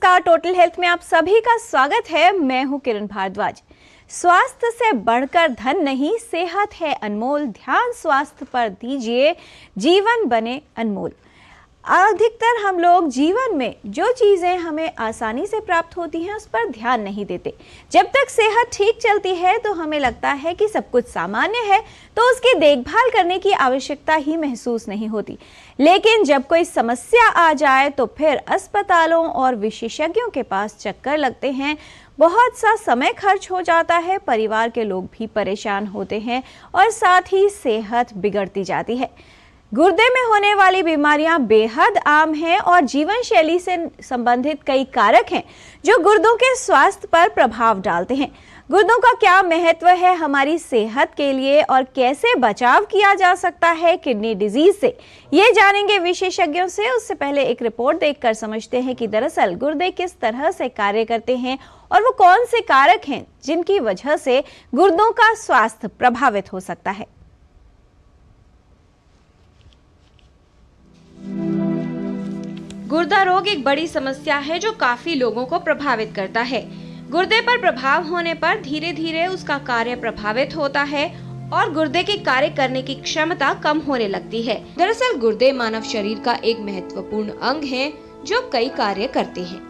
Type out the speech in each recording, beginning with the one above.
नमस्कार, total health में आप सभी का स्वागत है। मैं हूं किरण भारद्वाज। स्वास्थ्य से बढ़कर धन नहीं, सेहत है अनमोल, ध्यान स्वास्थ्य पर दीजिए, जीवन बने अनमोल। अधिकतर हम लोग जीवन में जो चीज़ें हमें आसानी से प्राप्त होती हैं उस पर ध्यान नहीं देते। जब तक सेहत ठीक चलती है तो हमें लगता है कि सब कुछ सामान्य है, तो उसकी देखभाल करने की आवश्यकता ही महसूस नहीं होती। लेकिन जब कोई समस्या आ जाए तो फिर अस्पतालों और विशेषज्ञों के पास चक्कर लगते हैं, बहुत सा समय खर्च हो जाता है, परिवार के लोग भी परेशान होते हैं और साथ ही सेहत बिगड़ती जाती है। गुर्दे में होने वाली बीमारियां बेहद आम हैं और जीवन शैली से संबंधित कई कारक हैं जो गुर्दों के स्वास्थ्य पर प्रभाव डालते हैं। गुर्दों का क्या महत्व है हमारी सेहत के लिए और कैसे बचाव किया जा सकता है किडनी डिजीज से, ये जानेंगे विशेषज्ञों से। उससे पहले एक रिपोर्ट देखकर समझते हैं कि दरअसल गुर्दे किस तरह से कार्य करते हैं और वो कौन से कारक हैं जिनकी वजह से गुर्दों का स्वास्थ्य प्रभावित हो सकता है। गुर्दा रोग एक बड़ी समस्या है जो काफी लोगों को प्रभावित करता है। गुर्दे पर प्रभाव होने पर धीरे धीरे उसका कार्य प्रभावित होता है और गुर्दे के कार्य करने की क्षमता कम होने लगती है। दरअसल गुर्दे मानव शरीर का एक महत्वपूर्ण अंग है जो कई कार्य करते हैं।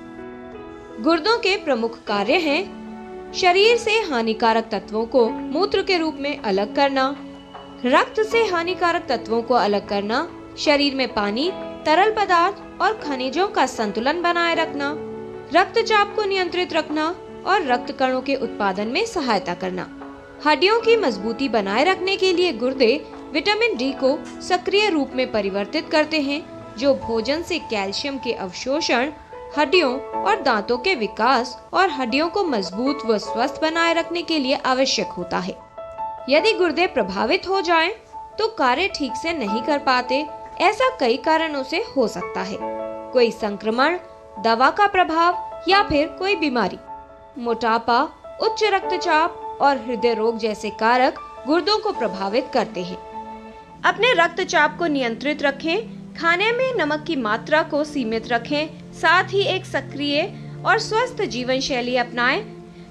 गुर्दों के प्रमुख कार्य हैं शरीर से हानिकारक तत्वों को मूत्र के रूप में अलग करना, रक्त से हानिकारक तत्वों को अलग करना, शरीर में पानी, तरल पदार्थ और खनिजों का संतुलन बनाए रखना, रक्तचाप को नियंत्रित रखना और रक्त कणों के उत्पादन में सहायता करना। हड्डियों की मजबूती बनाए रखने के लिए गुर्दे विटामिन डी को सक्रिय रूप में परिवर्तित करते हैं, जो भोजन से कैल्शियम के अवशोषण, हड्डियों और दांतों के विकास और हड्डियों को मजबूत व स्वस्थ बनाए रखने के लिए आवश्यक होता है। यदि गुर्दे प्रभावित हो जाएं, तो कार्य ठीक से नहीं कर पाते। ऐसा कई कारणों से हो सकता है, कोई संक्रमण, दवा का प्रभाव या फिर कोई बीमारी। मोटापा, उच्च रक्तचाप और हृदय रोग जैसे कारक गुर्दों को प्रभावित करते हैं। अपने रक्तचाप को नियंत्रित रखें, खाने में नमक की मात्रा को सीमित रखें, साथ ही एक सक्रिय और स्वस्थ जीवन शैली अपनाएं,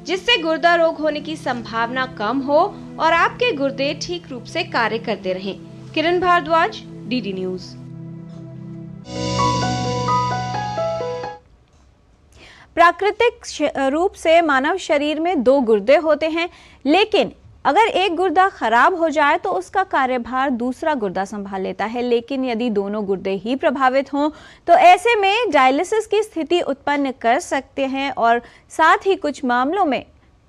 जिससे गुर्दा रोग होने की संभावना कम हो और आपके गुर्दे ठीक रूप से कार्य करते रहें। किरण भारद्वाज, डीडी न्यूज। प्राकृतिक रूप से मानव शरीर में 2 गुर्दे होते हैं, लेकिन अगर एक गुर्दा खराब हो जाए तो उसका कार्यभार दूसरा गुर्दा संभाल लेता है। लेकिन यदि दोनों गुर्दे ही प्रभावित हों तो ऐसे में डायलिसिस की स्थिति उत्पन्न कर सकते हैं और साथ ही कुछ मामलों में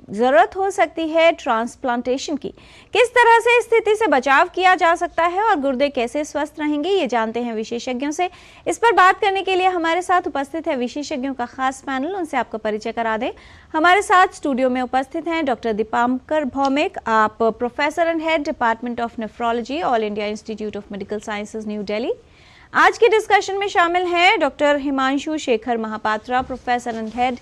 जरूरत हो सकती है ट्रांसप्लांटेशन की। किस तरह से इस स्थिति से बचाव किया जा सकता है और गुर्दे कैसे स्वस्थ रहेंगे, ये जानते हैं विशेषज्ञों से। इस पर बात करने के लिए हमारे साथ उपस्थित है विशेषज्ञों का खास पैनल। उनसे आपका परिचय करा दें। हमारे साथ स्टूडियो में उपस्थित हैं डॉक्टर दीपांकर भौमिक, आप professor and head department of nephrology, all India institute of medical sciences, new Delhi. आज के डिस्कशन में शामिल हैं doctor Himanshu Shekhar Mahapatra, professor and head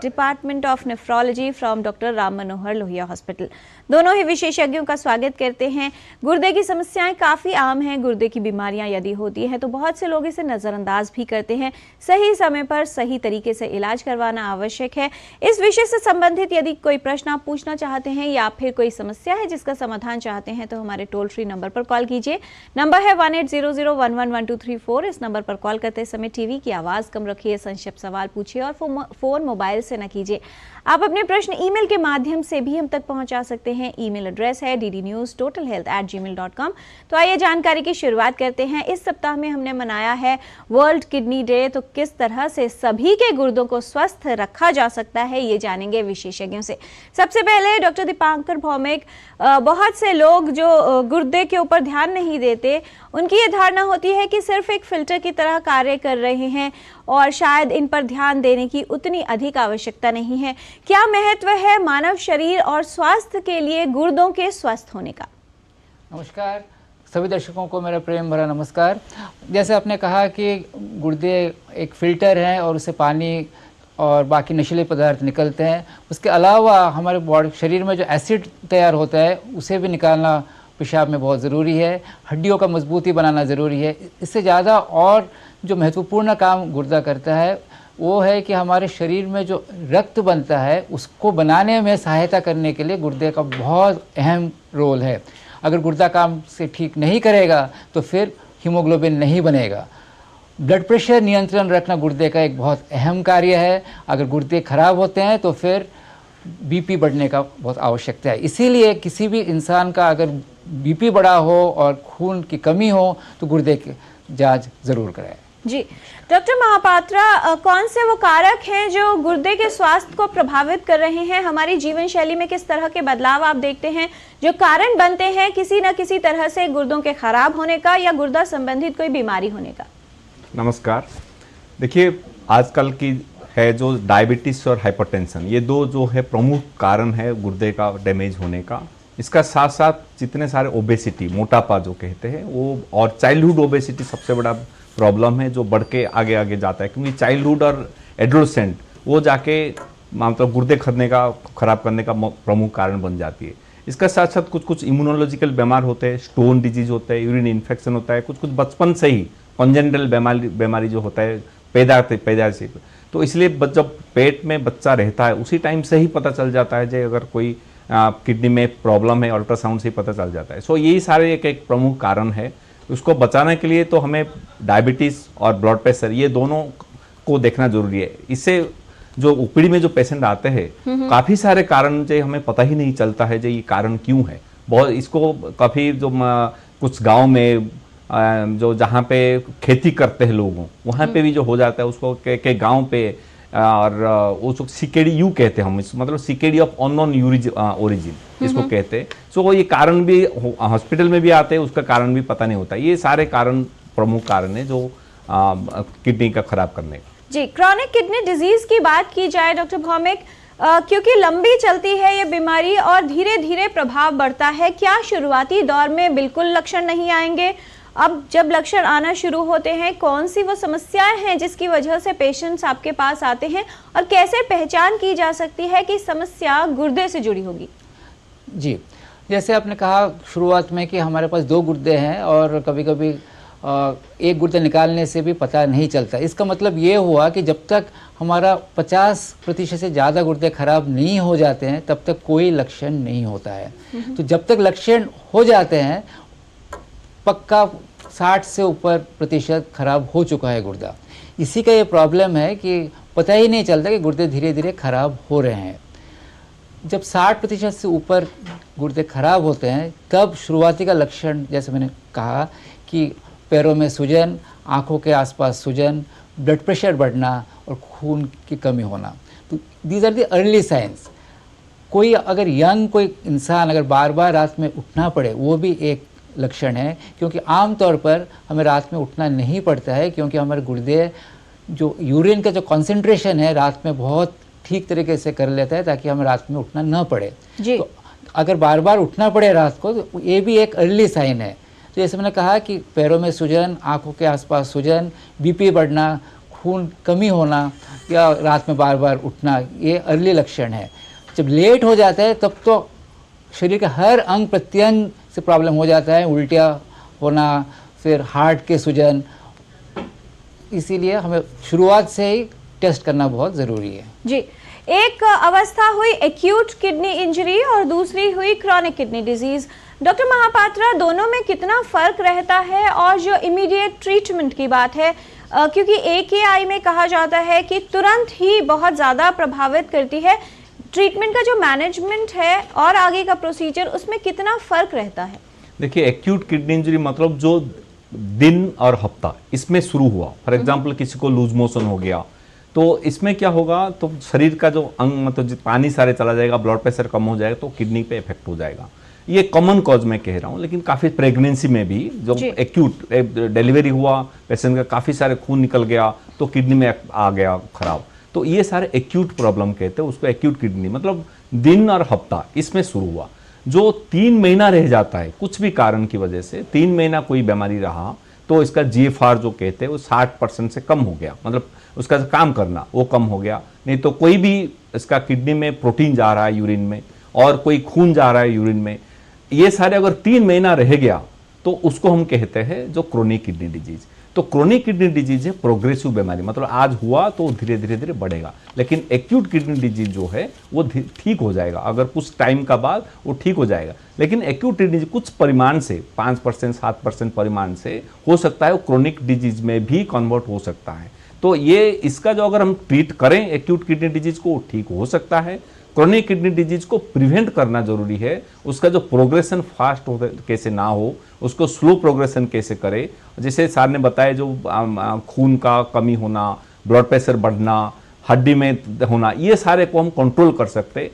department of nephrology from doctor Ram Manohar Lohia hospital. दोनों ही विशेषज्ञों का स्वागत करते हैं। गुर्दे की समस्याएं काफ़ी आम हैं। गुर्दे की बीमारियां यदि होती हैं तो बहुत से लोग इसे नज़रअंदाज भी करते हैं। सही समय पर सही तरीके से इलाज करवाना आवश्यक है। इस विषय से संबंधित यदि कोई प्रश्न आप पूछना चाहते हैं या फिर कोई समस्या है जिसका समाधान चाहते हैं तो हमारे टोल फ्री नंबर पर कॉल कीजिए। नंबर है 1800111234। इस नंबर पर कॉल करते समय टीवी की आवाज़ कम रखिए, संक्षिप्त सवाल पूछिए और फ़ोन मोबाइल से न कीजिए। आप अपने प्रश्न ईमेल के माध्यम से भी हम तक पहुंचा सकते हैं। ईमेल एड्रेस है ddnewstotalhealth@gmail.com। तो आइए जानकारी की शुरुआत करते हैं। इस सप्ताह में हमने मनाया है वर्ल्ड किडनी डे, तो किस तरह से सभी के गुर्दों को स्वस्थ रखा जा सकता है ये जानेंगे विशेषज्ञों से। सबसे पहले डॉक्टर दीपांकर भौमिक, बहुत से लोग जो गुर्दे के ऊपर ध्यान नहीं देते, उनकी ये धारणा होती है कि सिर्फ एक फिल्टर की तरह कार्य कर रहे हैं और शायद इन पर ध्यान देने की उतनी अधिक आवश्यकता नहीं है। क्या महत्व है मानव शरीर और स्वास्थ्य के लिए गुर्दों के स्वस्थ होने का? नमस्कार सभी दर्शकों को मेरा प्रेम भरा नमस्कार। जैसे आपने कहा कि गुर्दे एक फिल्टर हैं और उससे पानी और बाकी नशीले पदार्थ निकलते हैं। उसके अलावा हमारे बॉडी शरीर में जो एसिड तैयार होता है उसे भी निकालना पेशाब में बहुत ज़रूरी है। हड्डियों का मजबूती बनाना ज़रूरी है। इससे ज़्यादा और जो महत्वपूर्ण काम गुर्दा करता है वो है कि हमारे शरीर में जो रक्त बनता है उसको बनाने में सहायता करने के लिए गुर्दे का बहुत अहम रोल है। अगर गुर्दा काम से ठीक नहीं करेगा तो फिर हीमोग्लोबिन नहीं बनेगा। ब्लड प्रेशर नियंत्रण रखना गुर्दे का एक बहुत अहम कार्य है। अगर गुर्दे खराब होते हैं तो फिर बीपी बढ़ने का बहुत आवश्यकता है। इसीलिए किसी भी इंसान का अगर बीपी बढ़ा हो और खून की कमी हो तो गुर्दे की जांच ज़रूर कराएं। जी डॉक्टर महापात्रा, कौन से वो कारक हैं जो गुर्दे के स्वास्थ्य को प्रभावित कर रहे हैं? हमारी जीवन शैली में किस तरह के बदलाव आप देखते हैं जो कारण बनते हैं किसी न किसी तरह से गुर्दों के खराब होने का या गुर्दा संबंधित कोई बीमारी होने का? नमस्कार। देखिए, आजकल की है जो डायबिटीज और हाइपरटेंशन, ये दो जो है प्रमुख कारण है गुर्दे का डैमेज होने का। इसका साथ साथ जितने सारे ओबेसिटी, मोटापा जो कहते हैं वो, और चाइल्डहुड ओबेसिटी सबसे बड़ा प्रॉब्लम है जो बढ़ के आगे आगे जाता है, क्योंकि चाइल्डहुड और एडोलसेंट वो जाके मतलब गुर्दे खराब करने का प्रमुख कारण बन जाती है। इसका साथ साथ कुछ कुछ इम्यूनोलॉजिकल बीमार होते हैं, स्टोन डिजीज होता है, यूरिन इन्फेक्शन होता है, कुछ कुछ बचपन से ही कॉन्जेनिटल बीमारी जो होता है पैदा से, तो इसलिए जब पेट में बच्चा रहता है उसी टाइम से ही पता चल जाता है जो अगर कोई किडनी में प्रॉब्लम है, अल्ट्रासाउंड से ही पता चल जाता है। सो यही सारे एक प्रमुख कारण है। उसको बचाने के लिए तो हमें डायबिटीज़ और ब्लड प्रेशर ये दोनों को देखना जरूरी है। इससे जो ओपीडी में जो पेशेंट आते हैं काफ़ी सारे कारण जो हमें पता ही नहीं चलता है जो ये कारण क्यों है। बहुत इसको काफ़ी जो कुछ गाँव में जो जहाँ पे खेती करते हैं लोगों वहाँ पे भी जो हो जाता है उसको के गांव पे, और वो जो सीकेडी यू कहते हैं हम, मतलब सीकेडी ऑफ अननोन ओरिजिन इसको कहते हैं। सो ये कारण भी हॉस्पिटल में भी आते हैं, उसका कारण भी पता नहीं होता। ये सारे कारण प्रमुख कारण है जो किडनी का खराब करने का। जी, क्रॉनिक किडनी डिजीज की बात की जाए डॉक्टर भौमिक, क्योंकि लंबी चलती है ये बीमारी और धीरे धीरे प्रभाव बढ़ता है, क्या शुरुआती दौर में बिल्कुल लक्षण नहीं आएंगे? अब जब लक्षण आना शुरू होते हैं, कौन सी वो समस्याएं हैं जिसकी वजह से पेशेंट्स आपके पास आते हैं और कैसे पहचान की जा सकती है कि समस्या गुर्दे से जुड़ी होगी? जी, जैसे आपने कहा शुरुआत में कि हमारे पास 2 गुर्दे हैं और कभी कभी एक गुर्दा निकालने से भी पता नहीं चलता। इसका मतलब ये हुआ कि जब तक हमारा 50% से ज़्यादा गुर्दे खराब नहीं हो जाते हैं तब तक कोई लक्षण नहीं होता है। तो जब तक लक्षण हो जाते हैं पक्का 60 से ऊपर प्रतिशत खराब हो चुका है गुर्दा। इसी का ये प्रॉब्लम है कि पता ही नहीं चलता कि गुर्दे धीरे धीरे खराब हो रहे हैं। जब 60% से ऊपर गुर्दे खराब होते हैं तब शुरुआती का लक्षण, जैसे मैंने कहा कि पैरों में सूजन, आँखों के आसपास सूजन, ब्लड प्रेशर बढ़ना और खून की कमी होना, तो these are the early science. कोई अगर यंग कोई इंसान अगर बार बार रात में उठना पड़े वो भी एक लक्षण है, क्योंकि आमतौर पर हमें रात में उठना नहीं पड़ता है क्योंकि हमारे गुर्दे जो यूरिन का जो कंसंट्रेशन है रात में बहुत ठीक तरीके से कर लेता है ताकि हमें रात में उठना न पड़े। तो अगर बार बार उठना पड़े रात को तो ये भी एक अर्ली साइन है। तो जैसे मैंने कहा कि पैरों में सूजन, आँखों के आसपास सूजन, बीपी बढ़ना, खून कमी होना या रात में बार बार उठना, ये अर्ली लक्षण है। जब लेट हो जाता है तब तो शरीर के हर अंग प्रत्यंग से प्रॉब्लम हो जाता है, उल्टियाँ होना, फिर हार्ट के सूजन। इसीलिए हमें शुरुआत से ही टेस्ट करना बहुत ज़रूरी है। जी, एक अवस्था हुई एक्यूट किडनी इंजरी और दूसरी हुई chronic kidney disease. Doctor Mahapatra, दोनों में कितना फर्क रहता है? और जो इमीडिएट ट्रीटमेंट की बात है, क्योंकि AKI में कहा जाता है कि तुरंत ही बहुत ज़्यादा प्रभावित करती है, ट्रीटमेंट का जो मैनेजमेंट है और आगे का प्रोसीजर, उसमें कितना फर्क रहता है? देखिए, एक्यूट किडनी इंजरी मतलब जो दिन और हफ्ता इसमें शुरू हुआ, फॉर एग्जांपल किसी को लूज मोशन हो गया तो इसमें क्या होगा, तो शरीर का जो अंग मतलब पानी सारे चला जाएगा, ब्लड प्रेशर कम हो जाएगा तो किडनी पे इफेक्ट हो जाएगा। ये कॉमन कॉज में कह रहा हूँ, लेकिन काफ़ी प्रेगनेंसी में भी जो एक्यूट डिलीवरी हुआ, पेशेंट का काफ़ी सारे खून निकल गया तो किडनी में आ गया खराब, तो ये सारे एक्यूट प्रॉब्लम कहते हैं उसको। एक्यूट किडनी मतलब दिन और हफ्ता इसमें शुरू हुआ। जो 3 महीना रह जाता है कुछ भी कारण की वजह से, 3 महीना कोई बीमारी रहा तो इसका GFR जो कहते हैं वो 60% से कम हो गया, मतलब उसका काम करना वो कम हो गया। नहीं तो कोई भी इसका किडनी में प्रोटीन जा रहा है यूरिन में और कोई खून जा रहा है यूरिन में, ये सारे अगर 3 महीना रह गया तो उसको हम कहते हैं जो क्रोनिक किडनी डिजीज। तो क्रोनिक किडनी डिजीज है प्रोग्रेसिव बीमारी, मतलब आज हुआ तो धीरे धीरे धीरे बढ़ेगा, लेकिन एक्यूट किडनी डिजीज जो है वो ठीक हो जाएगा, अगर कुछ टाइम का बाद वो ठीक हो जाएगा। लेकिन एक्यूट किडनी डिजीज कुछ परिमाण से 5% 7% परिमाण से हो सकता है वो क्रोनिक डिजीज में भी कन्वर्ट हो सकता है। तो ये इसका जो अगर हम ट्रीट करें एक्यूट किडनी डिजीज को, ठीक हो सकता है। क्रोनिक किडनी डिजीज को प्रिवेंट करना जरूरी है, उसका जो प्रोग्रेशन फास्ट हो कैसे ना हो, उसको स्लो प्रोग्रेशन कैसे करे। जैसे सर ने बताया जो खून का कमी होना, ब्लड प्रेशर बढ़ना, हड्डी में होना, ये सारे को हम कंट्रोल कर सकते हैं।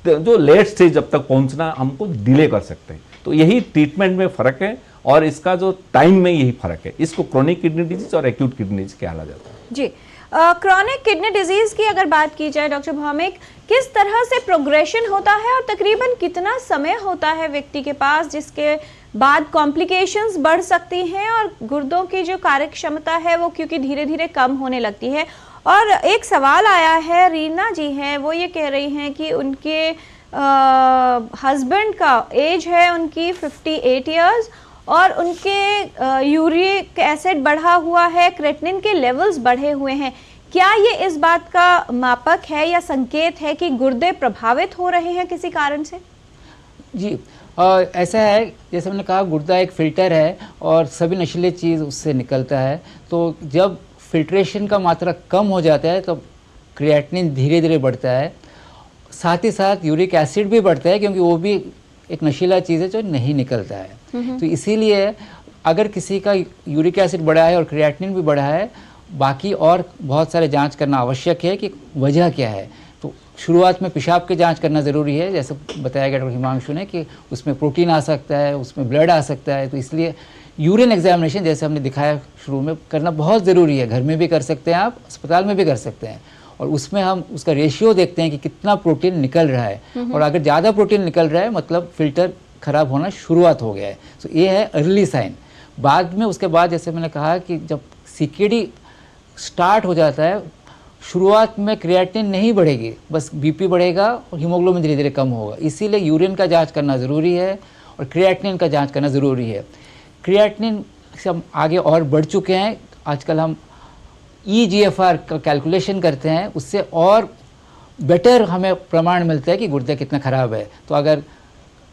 तो जो लेट स्टेज जब तक पहुंचना हमको डिले कर सकते हैं। तो यही ट्रीटमेंट में फ़र्क है और इसका जो टाइम में यही फ़र्क है। इसको क्रोनिक किडनी डिजीज और एक्यूट किडनी डिजीज कहा जाता है। जी, क्रोनिक किडनी डिजीज की अगर बात की जाए डॉक्टर भौमिक, किस तरह से प्रोग्रेशन होता है और तकरीबन कितना समय होता है व्यक्ति के पास जिसके बाद कॉम्प्लिकेशंस बढ़ सकती हैं और गुर्दों की जो कार्य क्षमता है वो क्योंकि धीरे धीरे कम होने लगती है। और एक सवाल आया है, रीना जी हैं, वो ये कह रही हैं कि उनके हस्बैंड का एज है उनकी 58 इयर्स और उनके यूरिक एसिड बढ़ा हुआ है, क्रेटिनिन के लेवल्स बढ़े हुए हैं। क्या ये इस बात का मापक है या संकेत है कि गुर्दे प्रभावित हो रहे हैं किसी कारण से? जी, ऐसा है, जैसे हमने कहा गुर्दा एक फ़िल्टर है और सभी नशीले चीज़ उससे निकलता है। तो जब फिल्ट्रेशन का मात्रा कम हो जाता है तो क्रिएटिनिन धीरे धीरे बढ़ता है, साथ ही साथ यूरिक एसिड भी बढ़ता है क्योंकि वो भी एक नशीला चीज़ है जो नहीं निकलता है। तो इसीलिए अगर किसी का यूरिक एसिड बढ़ा है और क्रिएटिनिन भी बढ़ा है, बाकी और बहुत सारे जांच करना आवश्यक है कि वजह क्या है। तो शुरुआत में पेशाब की जांच करना ज़रूरी है, जैसे बताया गया डॉक्टर हिमांशु ने कि उसमें प्रोटीन आ सकता है, उसमें ब्लड आ सकता है। तो इसलिए यूरिन एग्जामिनेशन जैसे हमने दिखाया शुरू में करना बहुत ज़रूरी है। घर में भी कर सकते हैं आप, अस्पताल में भी कर सकते हैं। और उसमें हम उसका रेशियो देखते हैं कि कितना प्रोटीन निकल रहा है, और अगर ज़्यादा प्रोटीन निकल रहा है मतलब फ़िल्टर ख़राब होना शुरुआत हो गया है। तो ये है अर्ली साइन। बाद में उसके बाद जैसे मैंने कहा कि जब सीकेडी स्टार्ट हो जाता है, शुरुआत में क्रिएटिनिन नहीं बढ़ेगी, बस बीपी बढ़ेगा और हीमोग्लोबिन धीरे धीरे कम होगा। इसीलिए यूरिन का जांच करना ज़रूरी है और क्रिएटिनिन का जांच करना ज़रूरी है। क्रिएटिनिन से हम आगे और बढ़ चुके हैं, आजकल हम EGFR का कैलकुलेशन करते हैं, उससे और बेटर हमें प्रमाण मिलता है कि गुर्दा कितना ख़राब है। तो अगर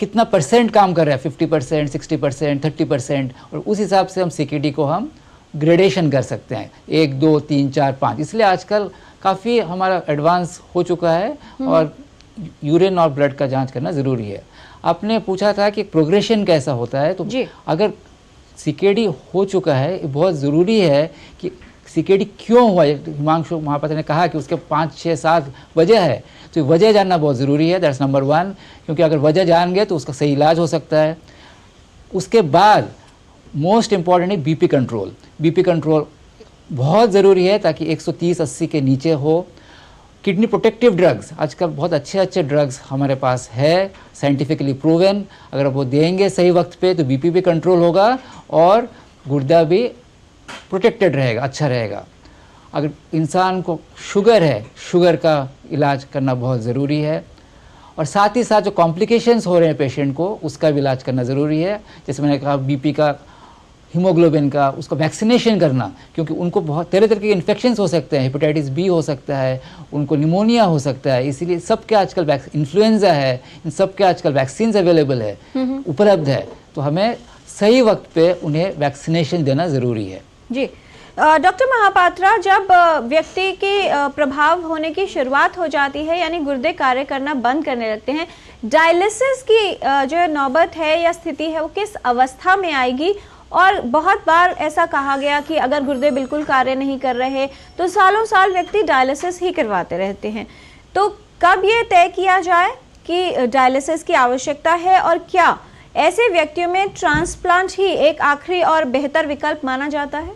कितना परसेंट काम कर रहा है, 50%, 60%, 30%, और उस हिसाब से हम सीकेडी को हम ग्रेडेशन कर सकते हैं, 1, 2, 3, 4, 5। इसलिए आजकल काफ़ी हमारा एडवांस हो चुका है और यूरिन और ब्लड का जांच करना ज़रूरी है। आपने पूछा था कि प्रोग्रेशन कैसा होता है, तो अगर सीकेडी हो चुका है, बहुत ज़रूरी है कि सीकेडी क्यों हुआ। हिमांशु महापात्र ने कहा कि उसके 5, 6, 7 वजह है, तो वजह जानना बहुत ज़रूरी है। दैट्स नंबर 1, क्योंकि अगर वजह जान गए तो उसका सही इलाज हो सकता है। उसके बाद मोस्ट इम्पॉर्टेंट है बीपी कंट्रोल। बीपी कंट्रोल बहुत ज़रूरी है ताकि 130-80 के नीचे हो। किडनी प्रोटेक्टिव ड्रग्स, आजकल बहुत अच्छे अच्छे ड्रग्स हमारे पास है, साइंटिफिकली प्रूवन। अगर वो देंगे सही वक्त पे तो बीपी भी कंट्रोल होगा और गुर्दा भी प्रोटेक्टेड रहेगा, अच्छा रहेगा। अगर इंसान को शुगर है, शुगर का इलाज करना बहुत ज़रूरी है। और साथ ही साथ जो कॉम्प्लिकेशंस हो रहे हैं पेशेंट को, उसका भी इलाज करना ज़रूरी है। जैसे मैंने कहा बीपी का, हीमोग्लोबिन का, उसका वैक्सीनेशन करना, क्योंकि उनको बहुत तरह तरह के इन्फेक्शंस हो सकते हैं, हेपेटाइटिस बी हो सकता है, उनको निमोनिया हो सकता है। इसीलिए सबके आजकल इन्फ्लुएंजा है, इन सब के आजकल वैक्सीन अवेलेबल है, उपलब्ध है। तो हमें सही वक्त पे उन्हें वैक्सीनेशन देना ज़रूरी है। जी डॉक्टर महापात्रा, जब व्यक्ति की प्रभाव होने की शुरुआत हो जाती है, यानी गुर्दे कार्य करना बंद करने लगते हैं, डायलिसिस की जो नौबत है या स्थिति है वो किस अवस्था में आएगी? और बहुत बार ऐसा कहा गया कि अगर गुर्दे बिल्कुल कार्य नहीं कर रहे तो सालों साल व्यक्ति डायलिसिस ही करवाते रहते हैं। तो कब ये तय किया जाए कि डायलिसिस की आवश्यकता है, और क्या ऐसे व्यक्तियों में ट्रांसप्लांट ही एक आखिरी और बेहतर विकल्प माना जाता है?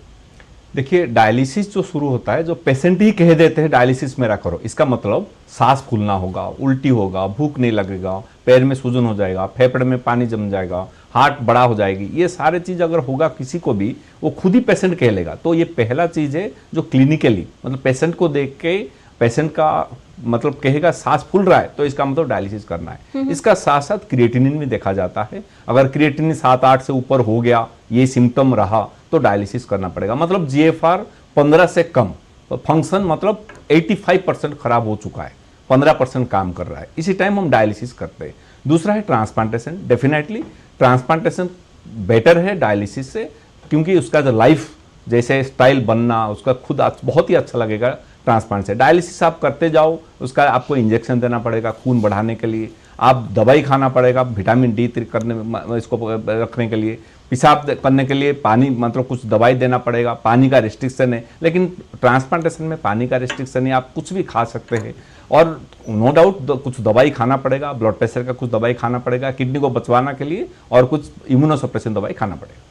देखिए, डायलिसिस जो शुरू होता है, जो पेशेंट ही कह देते हैं डायलिसिस मेरा करो, इसका मतलब सांस फूलना होगा, उल्टी होगा, भूख नहीं लगेगा, पैर में सूजन हो जाएगा, फेफड़े में पानी जम जाएगा, हार्ट बड़ा हो जाएगी, ये सारे चीज़ अगर होगा किसी को भी, वो खुद ही पेशेंट कह लेगा। तो ये पहला चीज़ है जो क्लिनिकली मतलब पेशेंट को देख के पेशेंट का मतलब कहेगा सांस फूल रहा है तो इसका मतलब डायलिसिस करना है। इसका साथ साथ क्रिएटिनिन भी देखा जाता है। अगर क्रिएटिनिन 7-8 से ऊपर हो गया, ये सिम्टम रहा, तो डायलिसिस करना पड़ेगा। मतलब जीएफआर 15 से कम, तो फंक्शन मतलब 85% खराब हो चुका है, 15% काम कर रहा है, इसी टाइम हम डायलिसिस करते हैं। दूसरा है ट्रांसप्लांटेशन। डेफिनेटली ट्रांसप्लांटेशन बेटर है डायलिसिस से, क्योंकि उसका जो लाइफ जैसे स्टाइल बनना उसका खुद बहुत ही अच्छा लगेगा ट्रांसप्लांट से। डायलिसिस आप करते जाओ, उसका आपको इंजेक्शन देना पड़ेगा खून बढ़ाने के लिए, आप दवाई खाना पड़ेगा विटामिन डी करने, इसको रखने के लिए, पेशाब करने के लिए पानी मतलब कुछ दवाई देना पड़ेगा, पानी का रिस्ट्रिक्शन है। लेकिन ट्रांसप्लांटेशन में पानी का रिस्ट्रिक्शन है, आप कुछ भी खा सकते हैं। और नो डाउट कुछ दवाई खाना पड़ेगा, ब्लड प्रेशर का कुछ दवाई खाना पड़ेगा किडनी को बचवाने के लिए, और कुछ इम्यूनोसप्रेशन दवाई खाना पड़ेगा।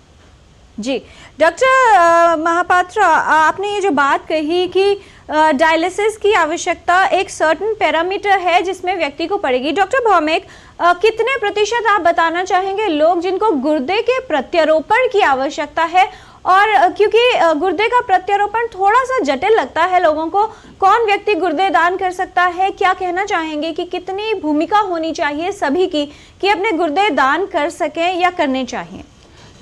जी डॉक्टर महापात्रा, आपने ये जो बात कही कि डायलिसिस की आवश्यकता एक सर्टेन पैरामीटर है जिसमें व्यक्ति को पड़ेगी। डॉक्टर भौमिक, कितने प्रतिशत आप बताना चाहेंगे लोग जिनको गुर्दे के प्रत्यारोपण की आवश्यकता है? और क्योंकि गुर्दे का प्रत्यारोपण थोड़ा सा जटिल लगता है लोगों को, कौन व्यक्ति गुर्दे दान कर सकता है? क्या कहना चाहेंगे कि कितनी भूमिका होनी चाहिए सभी की कि अपने गुर्दे दान कर सकें या करने चाहिए?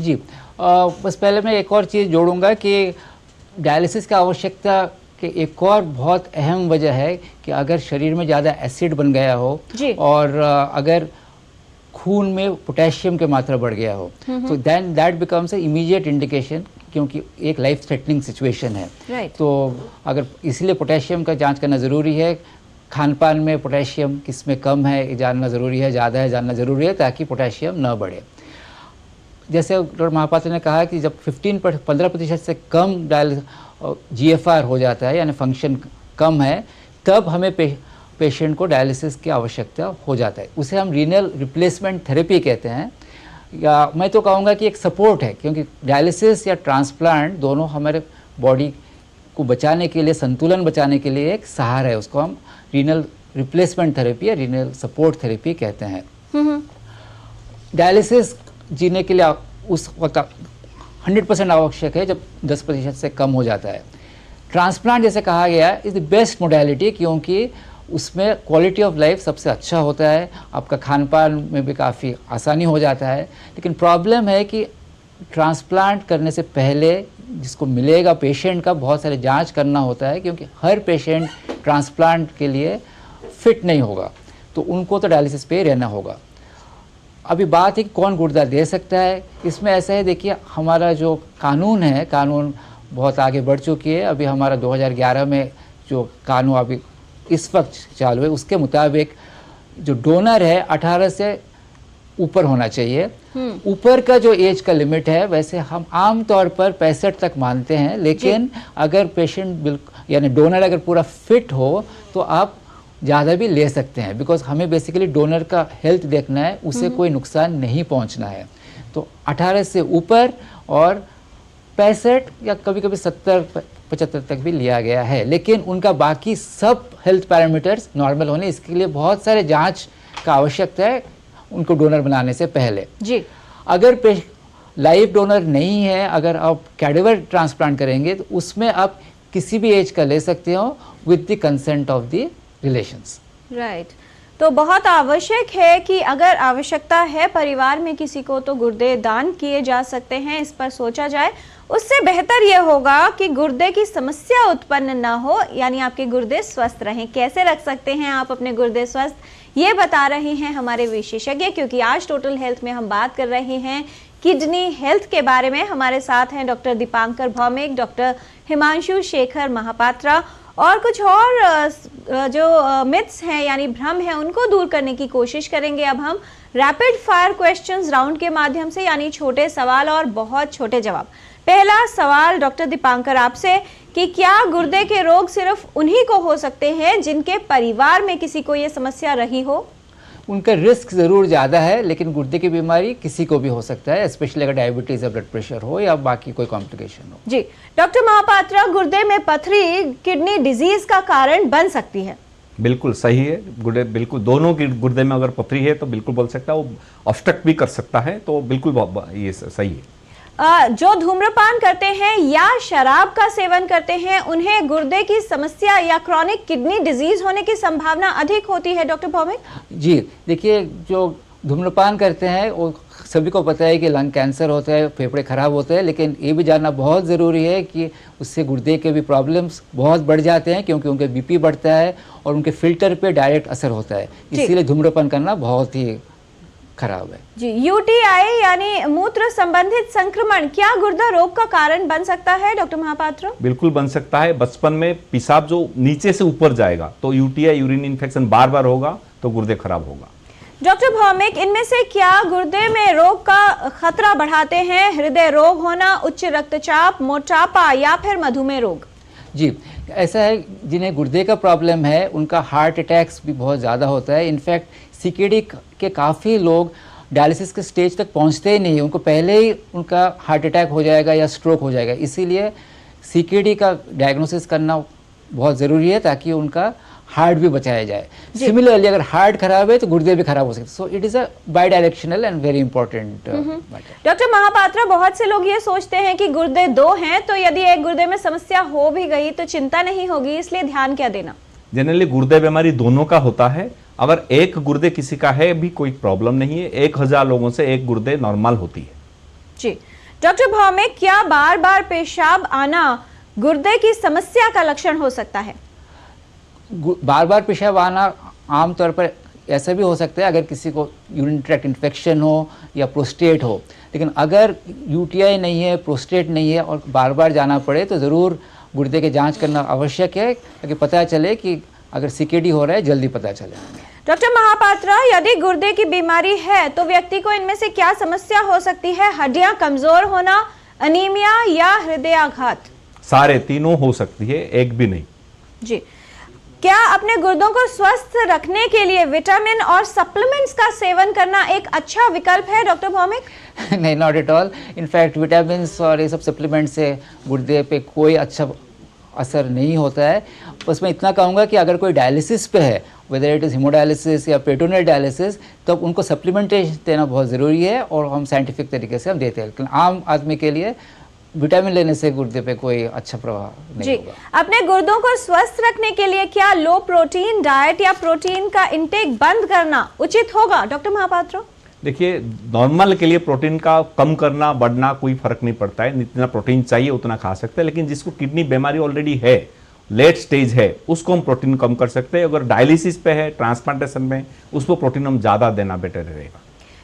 जी, बस पहले मैं एक और चीज़ जोड़ूंगा कि डायलिसिस की आवश्यकता की एक और बहुत अहम वजह है कि अगर शरीर में ज़्यादा एसिड बन गया हो और अगर खून में पोटेशियम की मात्रा बढ़ गया हो, तो then that becomes a immediate indication, क्योंकि एक लाइफ थ्रेटनिंग सिचुएशन है। तो अगर इसलिए पोटेशियम का जांच करना ज़रूरी है। खान पान में पोटेशियम किस में कम है जानना ज़रूरी है, ज़्यादा है जानना ज़रूरी है, ताकि पोटेशियम न बढ़े। जैसे डॉक्टर महापात्र ने कहा कि जब 15% से कम जीएफआर हो जाता है, यानी फंक्शन कम है, तब हमें पेशेंट को डायलिसिस की आवश्यकता हो जाता है। उसे हम रीनल रिप्लेसमेंट थेरेपी कहते हैं, या मैं तो कहूँगा कि एक सपोर्ट है, क्योंकि डायलिसिस या ट्रांसप्लांट दोनों हमारे बॉडी को बचाने के लिए, संतुलन बचाने के लिए एक सहारा है। उसको हम रीनल रिप्लेसमेंट थेरेपी या रीनल सपोर्ट थेरेपी कहते हैं। डायलिसिस जीने के लिए उस वक्त 100% आवश्यक है जब 10% से कम हो जाता है। ट्रांसप्लांट जैसे कहा गया इज़ द बेस्ट मोडालिटी, क्योंकि उसमें क्वालिटी ऑफ लाइफ सबसे अच्छा होता है, आपका खान पान में भी काफ़ी आसानी हो जाता है। लेकिन प्रॉब्लम है कि ट्रांसप्लांट करने से पहले जिसको मिलेगा पेशेंट का बहुत सारे जांच करना होता है, क्योंकि हर पेशेंट ट्रांसप्लांट के लिए फिट नहीं होगा, तो उनको तो डायलिसिस पे ही रहना होगा। अभी बात है कि कौन गुर्दा दे सकता है। इसमें ऐसा है, देखिए हमारा जो कानून है, कानून बहुत आगे बढ़ चुकी है। अभी हमारा 2011 में जो कानून अभी इस वक्त चालू है, उसके मुताबिक जो डोनर है 18 से ऊपर होना चाहिए। ऊपर का जो एज का लिमिट है वैसे हम आम तौर पर 65 तक मानते हैं, लेकिन अगर पेशेंट यानी डोनर अगर पूरा फिट हो तो आप ज़्यादा भी ले सकते हैं, बिकॉज हमें बेसिकली डोनर का हेल्थ देखना है, उसे कोई नुकसान नहीं पहुंचना है। तो 18 से ऊपर और 65 या कभी कभी 70-75 तक भी लिया गया है, लेकिन उनका बाकी सब हेल्थ पैरामीटर्स नॉर्मल होने, इसके लिए बहुत सारे जांच का आवश्यकता है उनको डोनर बनाने से पहले। जी, अगर लाइव डोनर नहीं है, अगर आप कैडेवर ट्रांसप्लांट करेंगे तो उसमें आप किसी भी एज का ले सकते हो with the consent of the relations. Right. तो बहुत आवश्यक है कि अगर आवश्यकता है परिवार में किसी को, तो गुर्दे दान किए जा सकते हैं, इस पर सोचा जाए। उससे बेहतर यह होगा कि गुर्दे की समस्या उत्पन्न ना हो, यानी आपके गुर्दे स्वस्थ रहें। कैसे रख सकते हैं आप अपने गुर्दे स्वस्थ, ये बता रहे हैं हमारे विशेषज्ञ, क्योंकि आज टोटल हेल्थ में हम बात कर रहे हैं किडनी हेल्थ के बारे में। हमारे साथ हैं डॉक्टर दीपांकर भौमिक, डॉक्टर हिमांशु शेखर महापात्रा, और कुछ और जो मिथ्स हैं यानी भ्रम है उनको दूर करने की कोशिश करेंगे अब हम रैपिड फायर क्वेश्चंस राउंड के माध्यम से, यानी छोटे सवाल और बहुत छोटे जवाब। पहला सवाल डॉक्टर दीपांकर आपसे कि क्या गुर्दे के रोग सिर्फ उन्हीं को हो सकते हैं जिनके परिवार में किसी को ये समस्या रही हो? उनका रिस्क ज़रूर ज़्यादा है, लेकिन गुर्दे की बीमारी किसी को भी हो सकता है, स्पेशली अगर डायबिटीज़ या ब्लड प्रेशर हो या बाकी कोई कॉम्प्लिकेशन हो। जी डॉक्टर महापात्रा, गुर्दे में पथरी किडनी डिजीज का कारण बन सकती है? बिल्कुल सही है। गुर्दे बिल्कुल दोनों की गुर्दे में अगर पथरी है तो बिल्कुल बोल सकता है, वो ऑब्स्ट्रक्ट भी कर सकता है, तो बिल्कुल ये सही है। जो धूम्रपान करते हैं या शराब का सेवन करते हैं उन्हें गुर्दे की समस्या या क्रॉनिक किडनी डिजीज होने की संभावना अधिक होती है डॉक्टर भौमिक? जी देखिए, जो धूम्रपान करते हैं वो सभी को पता है कि लंग कैंसर होता है, फेफड़े खराब होते हैं, लेकिन ये भी जानना बहुत ज़रूरी है कि उससे गुर्दे के भी प्रॉब्लम्स बहुत बढ़ जाते हैं, क्योंकि उनके बीपी बढ़ता है और उनके फिल्टर पे डायरेक्ट असर होता है। इसीलिए धूम्रपान करना बहुत ही खराब है। जी, यूटीआई यानी मूत्र संबंधित संक्रमण क्या गुर्दा रोग का कारण बन सकता है डॉक्टर महापात्र? बिल्कुल बन सकता है। बचपन में पेशाब जो नीचे से ऊपर जाएगा तो यूटीआई यूरिन इन्फेक्शन बार बार होगा तो गुर्दे खराब होगा। डॉक्टर भौमिक, इनमें से क्या गुर्दे में रोग का खतरा बढ़ाते हैं? हृदय रोग होना, उच्च रक्तचाप, मोटापा या फिर मधुमेह रोग? जी ऐसा है, जिन्हें गुर्दे का प्रॉब्लम है उनका हार्ट अटैक्स भी बहुत ज़्यादा होता है। इनफैक्ट सीकेडी के काफ़ी लोग डायलिसिस के स्टेज तक पहुंचते ही नहीं, उनको पहले ही उनका हार्ट अटैक हो जाएगा या स्ट्रोक हो जाएगा। इसीलिए सीकेडी का डायग्नोसिस करना बहुत ज़रूरी है ताकि उनका हार्ट भी बचाया जाए। सिमिलरली अगर हार्ट खराब है तो गुर्दे भी खराब हो सकते हैं। So it is a bidirectional and very important matter. Doctor Mahapatra, बहुत से लोग ये सोचते हैं कि गुर्दे दो हैं तो यदि एक गुर्दे में समस्या हो भी गई तो चिंता नहीं होगी, इसलिए ध्यान क्या देना? जनरली गुर्दे बीमारी दोनों का होता है। अगर एक गुर्दे किसी का है भी कोई प्रॉब्लम नहीं है। 1000 लोगों से एक गुर्दे नॉर्मल होती है। जी डॉक्टर भौमिक, क्या बार बार पेशाब आना गुर्दे की समस्या का लक्षण हो सकता है? बार बार पेशाब आना आमतौर पर ऐसा भी हो सकता है अगर किसी को यूरिन ट्रैक्ट इन्फेक्शन हो या प्रोस्टेट हो, लेकिन अगर यूटीआई नहीं है, प्रोस्टेट नहीं है और बार बार जाना पड़े तो ज़रूर गुर्दे की जांच करना आवश्यक है ताकि पता चले कि अगर सीकेडी हो रहा है जल्दी पता चले। डॉक्टर महापात्रा, यदि गुर्दे की बीमारी है तो व्यक्ति को इनमें से क्या समस्या हो सकती है? हड्डियां कमजोर होना, अनीमिया या हृदयाघात? सारे तीनों हो सकती है, एक भी नहीं। जी, क्या अपने गुर्दों को स्वस्थ रखने के लिए विटामिन और सप्लीमेंट्स का सेवन करना एक अच्छा विकल्प है डॉक्टर भौमिक? नहीं, not at all. In fact vitamin और ये सब सप्लीमेंट से गुर्दे पे कोई अच्छा असर नहीं होता है। बस मैं इतना कहूँगा कि अगर कोई डायलिसिस पे है, वेदर इट इज़ हीमोडायलिसिस या पेरिटोनियल डायलिसिस, तो उनको सप्लीमेंटेशन देना बहुत ज़रूरी है और हम साइंटिफिक तरीके से हम देते हैं। लेकिन आम आदमी के लिए विटामिन लेने से गुर्दे पे कोई अच्छा प्रभाव नहीं होगा। अपने गुर्दों को स्वस्थ रखने के लिए क्या लो प्रोटीन डाइट या प्रोटीन का इंटेक बंद करना उचित होगा डॉक्टर महापात्रो? देखिए, नॉर्मल के लिए प्रोटीन का कम करना बढ़ना कोई फर्क नहीं पड़ता है। जितना प्रोटीन चाहिए उतना खा सकते हैं। लेकिन जिसको किडनी बीमारी ऑलरेडी है, लेट स्टेज है, उसको हम प्रोटीन कम कर सकते हैं। अगर डायलिसिस पे है, ट्रांसप्लांटेशन में, उसको प्रोटीन हम ज़्यादा देना बेटर रहेगा।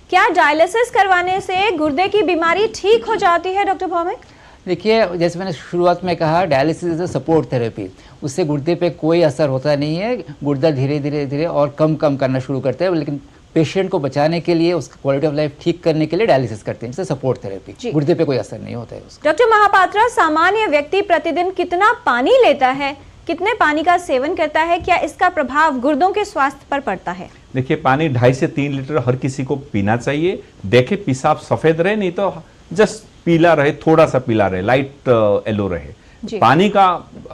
क्या डायलिसिस करवाने से गुर्दे की बीमारी ठीक हो जाती है डॉक्टर भौमिक? देखिए, जैसे मैंने शुरुआत में कहा, dialysis is a support therapy. उससे गुर्दे पे कोई असर होता नहीं है। गुर्दा धीरे धीरे धीरे और कम करना शुरू करते हैं, लेकिन पेशेंट को बचाने के लिए, उसका क्वालिटी ऑफ लाइफ ठीक करने के लिए डायलिसिस करते हैं। इससे सपोर्ट थेरेपी, गुर्दे पे कोई असर नहीं होता है उसका। डॉक्टर महापात्रा, सामान्य व्यक्ति प्रतिदिन कितना पानी लेता है, कितने पानी का सेवन करता है, क्या इसका प्रभाव गुर्दों के स्वास्थ्य पर पड़ता है? देखिए, पानी 2.5 से 3 लीटर हर किसी को पीना चाहिए। देखे पेशाब सफेद रहे, नहीं तो जस्ट पीला रहे, थोड़ा सा पीला रहे, लाइट येलो रहे। पानी का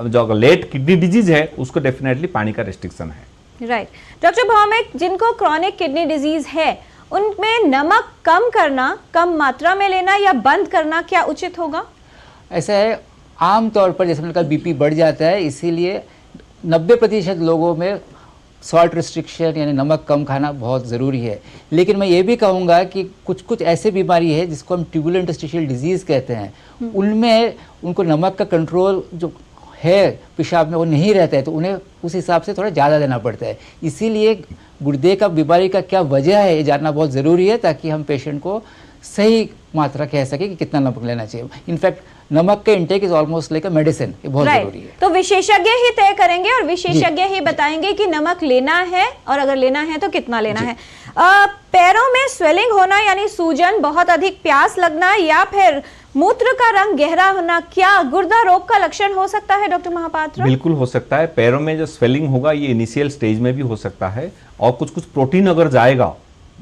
जो लेट किडनी डिजीज है उसको डेफिनेटली पानी का रिस्ट्रिक्शन है। राइट। डॉक्टर भौमिक, जिनको क्रॉनिक किडनी डिजीज है उनमें नमक कम करना, कम मात्रा में लेना या बंद करना क्या उचित होगा? ऐसा है, आमतौर पर जैसे मैंने कहा बीपी बढ़ जाता है, इसीलिए 90% लोगों में सॉल्ट रिस्ट्रिक्शन यानी नमक कम खाना बहुत ज़रूरी है। लेकिन मैं ये भी कहूँगा कि कुछ ऐसे बीमारी है जिसको हम ट्यूबुलर इंटरस्टिशियल डिजीज़ कहते हैं, उनमें उनको नमक का कंट्रोल जो है पेशाब में वो नहीं रहता है, तो उन्हें उस हिसाब से थोड़ा ज़्यादा देना पड़ता है। इसीलिए गुर्दे का बीमारी का क्या वजह है ये जानना बहुत ज़रूरी है ताकि हम पेशेंट को सही मात्रा कह सके कि कितना नमक लेना चाहिए। इनफैक्ट नमक का intake is almost like a medicine, ये बहुत जरूरी है। तो विशेषज्ञ ही तय करेंगे और विशेषज्ञ ही बताएंगे कि नमक लेना है और अगर लेना है तो कितना लेना है। पैरों में स्वेलिंग होना यानी सूजन, बहुत अधिक प्यास लगना या फिर मूत्र का रंग गहरा होना, क्या गुर्दा रोग का लक्षण हो सकता है डॉक्टर महापात्र? बिल्कुल हो सकता है। पैरों में जो स्वेलिंग होगा ये इनिशियल स्टेज में भी हो सकता है, और कुछ प्रोटीन अगर जाएगा,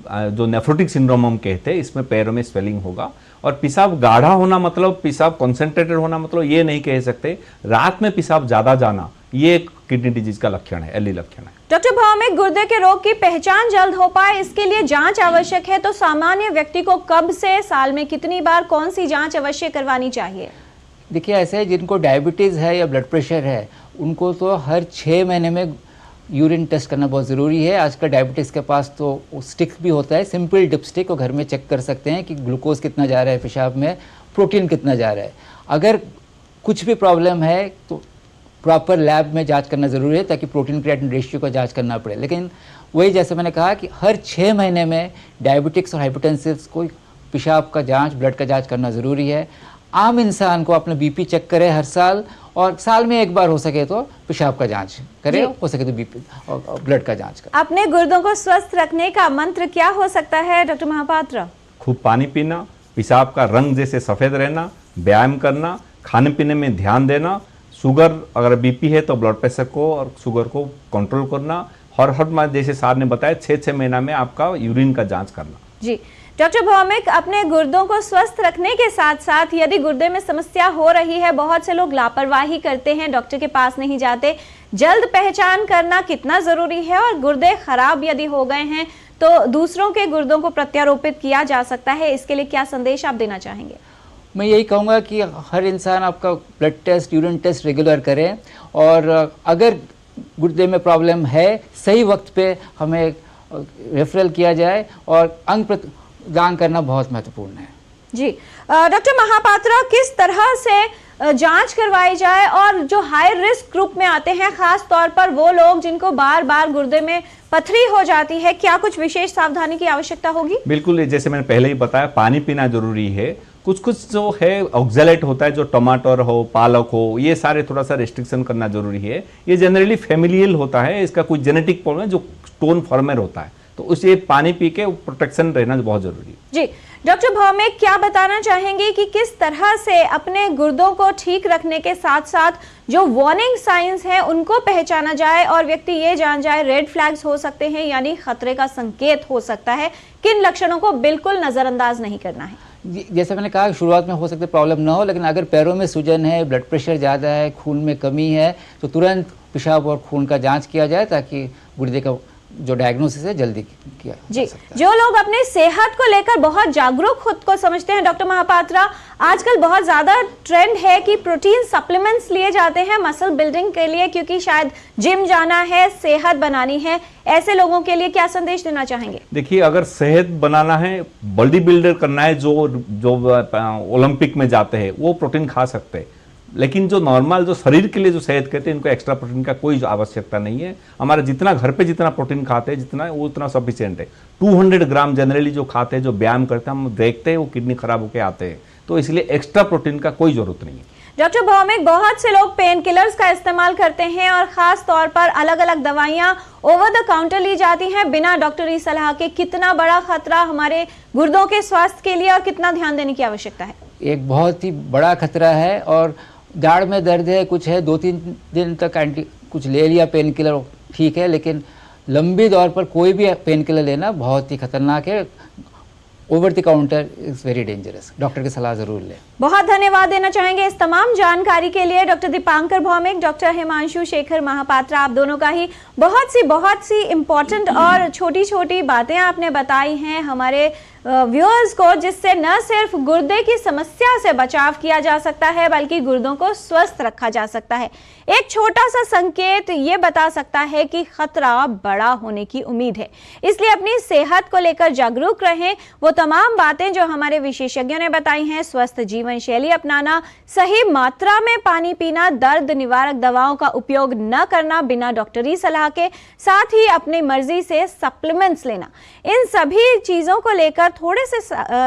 जो नेफ्रोटिक सिंड्रोम हम कहते हैं, इसमें पैरों में स्वेलिंग होगा। और पेशाब गाढ़ा होना मतलब पेशाब कॉन्सेंट्रेटेड होना मतलब ये नहीं कह सकते। रात में पेशाब ज़्यादा जाना ये एक किडनी डिजीज का लक्षण है, अर्ली लक्षण है। डॉक्टर भौमिक, गुर्दे के रोग की पहचान जल्द हो पाए इसके लिए जांच आवश्यक है, तो सामान्य व्यक्ति को कब से, साल में कितनी बार, कौन सी जांच अवश्य करवानी चाहिए? देखिए, ऐसे जिनको डायबिटीज़ है या ब्लड प्रेशर है उनको तो हर 6 महीने में यूरिन टेस्ट करना बहुत ज़रूरी है। आजकल डायबिटीज़ के पास तो स्टिक भी होता है, सिंपल डिपस्टिक, वो घर में चेक कर सकते हैं कि ग्लूकोज कितना जा रहा है पेशाब में, प्रोटीन कितना जा रहा है। अगर कुछ भी प्रॉब्लम है तो प्रॉपर लैब में जांच करना ज़रूरी है ताकि प्रोटीन क्रिएटिनिन रेशियो का जांच करना पड़े। लेकिन वही जैसे मैंने कहा कि हर 6 महीने में डायबिटिक्स और हाइपरटेंसिव को पेशाब का जांच, ब्लड का जांच करना ज़रूरी है। आम इंसान को अपना बीपी चेक करे हर साल, और साल में एक बार हो सके तो पेशाब का जांच करे, हो सके तो बीपी और ब्लड का जांच करे। अपने गुर्दों को स्वस्थ रखने का मंत्र क्या हो सकता है डॉक्टर महापात्र? खूब पानी पीना, पेशाब का रंग जैसे सफ़ेद रहना, व्यायाम करना, खाने पीने में ध्यान देना, शुगर, अगर बीपी है तो ब्लड प्रेशर को और शुगर को कंट्रोल करना, हर माह जैसे सार ने बताया 6 महीना में आपका यूरिन का जांच करना। जी डॉक्टर भौमिक, अपने गुर्दों को स्वस्थ रखने के साथ साथ यदि गुर्दे में समस्या हो रही है, बहुत से लोग लापरवाही करते हैं, डॉक्टर के पास नहीं जाते, जल्द पहचान करना कितना जरूरी है? और गुर्दे खराब यदि हो गए हैं तो दूसरों के गुर्दों को प्रत्यारोपित किया जा सकता है, इसके लिए क्या संदेश आप देना चाहेंगे? मैं यही कहूँगा कि हर इंसान आपका blood test, urine test regular करें, और अगर गुर्दे में प्रॉब्लम है सही वक्त पे हमें रेफरल किया जाए, और अंग दान करना बहुत महत्वपूर्ण है। जी डॉक्टर महापात्रा, किस तरह से जांच करवाई जाए, और जो हाई रिस्क ग्रुप में आते हैं, खास तौर पर वो लोग जिनको बार बार गुर्दे में पथरी हो जाती है, क्या कुछ विशेष सावधानी की आवश्यकता होगी? बिल्कुल, जैसे मैंने पहले ही बताया, पानी पीना जरूरी है। कुछ जो है ऑक्जेलेट होता है, जो टमाटर हो, पालक हो, ये सारे थोड़ा सा रेस्ट्रिक्शन करना जरूरी है। ये जनरली फैमिलियल होता है, इसका कोई जेनेटिक प्रॉब्लम है जो स्टोन फॉर्मर होता है, तो उसे पानी पी के प्रोटेक्शन रहना बहुत जरूरी है। जी डॉक्टर भौमिक, क्या बताना चाहेंगे कि किस तरह से अपने गुर्दों को ठीक रखने के साथ साथ जो वार्निंग साइंस हैं उनको पहचाना जाए और व्यक्ति ये जान जाए रेड फ्लैग्स हो सकते हैं, यानी खतरे का संकेत हो सकता है, किन लक्षणों को बिल्कुल नजरअंदाज नहीं करना है? जैसे मैंने कहा, शुरुआत में हो सकते प्रॉब्लम ना हो, लेकिन अगर पैरों में सूजन है, ब्लड प्रेशर ज़्यादा है, खून में कमी है, तो तुरंत पेशाब और खून का जांच किया जाए ताकि गुर्दे का जो डायग्नोसिस है जल्दी किया जी। जा सकता है। जो लोग अपने सेहत को लेकर बहुत जागरूक खुद को समझते हैं, डॉक्टर महापात्रा, आजकल बहुत ज्यादा ट्रेंड है कि प्रोटीन सप्लीमेंट्स लिए जाते हैं मसल बिल्डिंग के लिए, क्योंकि शायद जिम जाना है, सेहत बनानी है, ऐसे लोगों के लिए क्या संदेश देना चाहेंगे? देखिए, अगर सेहत बनाना है, बॉडी बिल्डर करना है, जो ओलंपिक में जाते हैं वो प्रोटीन खा सकते हैं, लेकिन जो नॉर्मल, जो शरीर के लिए जो सेहत कहते हैं, इनको एक्स्ट्रा प्रोटीन का कोई आवश्यकता नहीं है। हमारा जितना घर पे जितना प्रोटीन खाते हैं, जितना वो उतना सफिशिएंट है। 200 ग्राम जनरली जो खाते हैं, जो व्यायाम करते हैं, हम देखते हैं वो किडनी खराब होकर आते हैं, तो इसलिए एक्स्ट्रा प्रोटीन का कोई जरूरत नहीं है। डॉक्टर भौमिक, बहुत से लोग पेन किलर्स का इस्तेमाल करते हैं और खास तौर पर अलग अलग दवाइयां ओवर द काउंटर ली जाती हैं बिना डॉक्टरी सलाह के, कितना बड़ा खतरा हमारे गुर्दों के स्वास्थ्य के लिए और कितना ध्यान देने की आवश्यकता है? एक बहुत ही बड़ा खतरा है, और दाढ़ में दर्द है, कुछ है, 2-3 दिन तक कुछ ले लिया पेन किलर, ठीक है, लेकिन लंबी दौर पर कोई भी पेन किलर लेना बहुत ही खतरनाक है। Over the counter is very dangerous, doctor की सलाह जरूर लें। बहुत धन्यवाद देना चाहेंगे इस तमाम जानकारी के लिए डॉक्टर दीपांकर भौमिक, डॉक्टर हिमांशु शेखर महापात्रा, आप दोनों का ही बहुत सी इंपॉर्टेंट और छोटी छोटी बातें आपने बताई हैं हमारे व्यूअर्स को, जिससे न सिर्फ गुर्दे की समस्या से बचाव किया जा सकता है बल्कि गुर्दों को स्वस्थ रखा जा सकता है। एक छोटा सा संकेत ये बता सकता है कि खतरा बड़ा होने की उम्मीद है, इसलिए अपनी सेहत को लेकर जागरूक रहें। वो तमाम बातें जो हमारे विशेषज्ञों ने बताई हैं, स्वस्थ जीवन शैली अपनाना, सही मात्रा में पानी पीना, दर्द निवारक दवाओं का उपयोग न करना बिना डॉक्टरी सलाह के, साथ ही अपनी मर्जी से सप्लीमेंट्स लेना, इन सभी चीजों को लेकर थोड़े से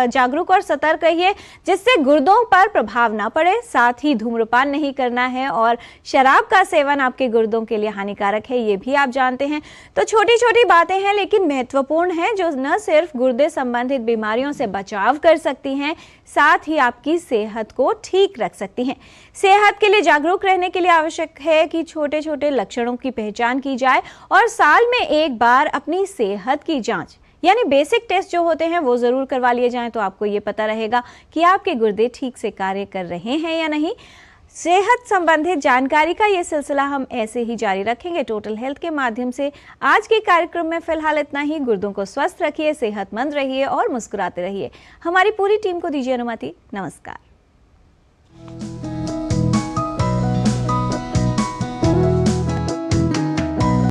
जागरूक और सतर्क रहिए, जिससे गुर्दों पर प्रभाव ना पड़े। साथ ही धूम्रपान नहीं करना है और शराब का सेवन आपके गुर्दों के लिए हानिकारक है, ये भी आप जानते हैं। तो छोटी छोटी बातें हैं लेकिन महत्वपूर्ण हैं, जो न सिर्फ गुर्दे संबंधित बीमारियों से बचाव कर सकती हैं, साथ ही आपकी सेहत को ठीक रख सकती हैं। सेहत के लिए जागरूक रहने के लिए आवश्यक है कि छोटे छोटे लक्षणों की पहचान की जाए और साल में एक बार अपनी सेहत की जांच यानी बेसिक टेस्ट जो होते हैं वो जरूर करवा लिए जाएं, तो आपको ये पता रहेगा कि आपके गुर्दे ठीक से कार्य कर रहे हैं या नहीं। सेहत संबंधित जानकारी का ये सिलसिला हम ऐसे ही जारी रखेंगे टोटल हेल्थ के माध्यम से। आज के कार्यक्रम में फिलहाल इतना ही। गुर्दों को स्वस्थ रखिए, सेहतमंद रहिए और मुस्कुराते रहिए। हमारी पूरी टीम को दीजिए अनुमति। नमस्कार।